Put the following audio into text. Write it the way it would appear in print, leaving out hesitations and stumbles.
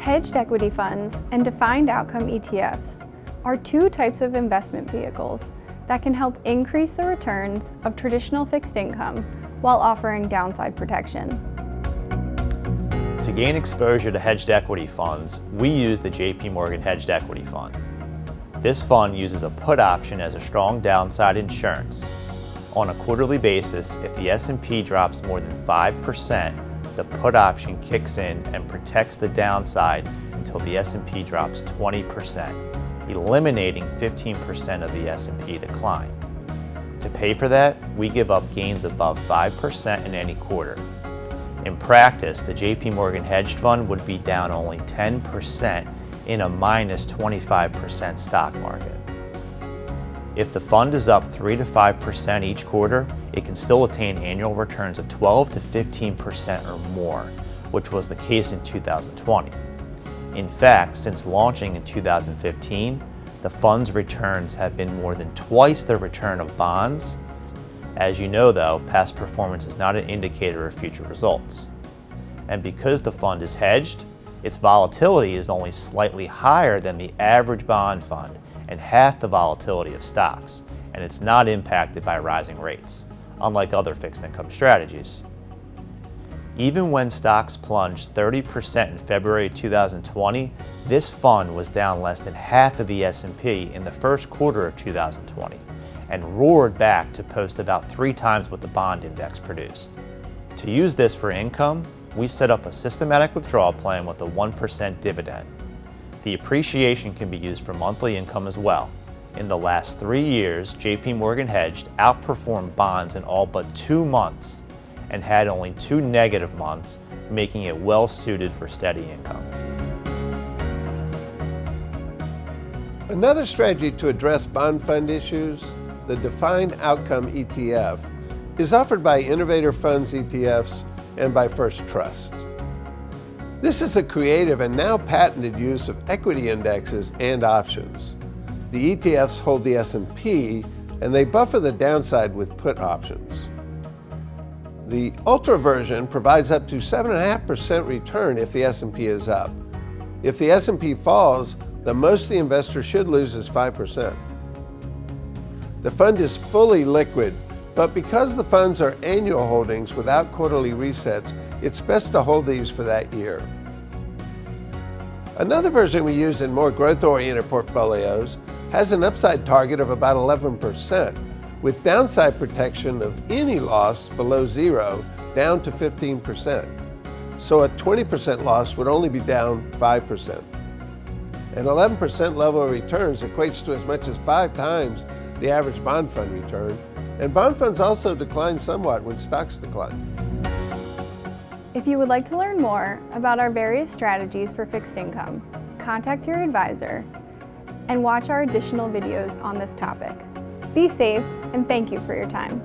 Hedged equity funds and defined outcome ETFs are two types of investment vehicles that can help increase the returns of traditional fixed income while offering downside protection. To gain exposure to hedged equity funds, we use the JP Morgan Hedged Equity Fund. This fund uses a put option as a strong downside insurance. On a quarterly basis, if the S&P drops more than 5%, the put option kicks in and protects the downside until the S&P drops 20%, eliminating 15% of the S&P decline. To pay for that, we give up gains above 5% in any quarter. In practice, the JP Morgan Hedged Fund would be down only 10% in a minus 25% stock market. If the fund is up 3 to 5% each quarter, it can still attain annual returns of 12 to 15% or more, which was the case in 2020. In fact, since launching in 2015, the fund's returns have been more than twice the return of bonds. As you know though, past performance is not an indicator of future results. And because the fund is hedged, its volatility is only slightly higher than the average bond fund and half the volatility of stocks, and it's not impacted by rising rates, unlike other fixed income strategies. Even when stocks plunged 30% in February 2020, this fund was down less than half of the S&P in the first quarter of 2020 and roared back to post about 3 times what the bond index produced. To use this for income, we set up a systematic withdrawal plan with a 1% dividend. The appreciation can be used for monthly income as well. In the last 3 years, JP Morgan Hedged outperformed bonds in all but 2 months and had only 2 negative months, making it well suited for steady income. Another strategy to address bond fund issues, the Defined Outcome ETF, is offered by Innovator Funds ETFs and by First Trust. This is a creative and now patented use of equity indexes and options. The ETFs hold the S&P and they buffer the downside with put options. The Ultra version provides up to 7.5% return if the S&P is up. If the S&P falls, the most the investor should lose is 5%. The fund is fully liquid, but because the funds are annual holdings without quarterly resets, it's best to hold these for that year. Another version we use in more growth-oriented portfolios has an upside target of about 11%, with downside protection of any loss below 0 down to 15%. So a 20% loss would only be down 5%. An 11% level of returns equates to as much as 5 times the average bond fund return, and bond funds also decline somewhat when stocks decline. If you would like to learn more about our various strategies for fixed income, contact your advisor and watch our additional videos on this topic. Be safe and thank you for your time.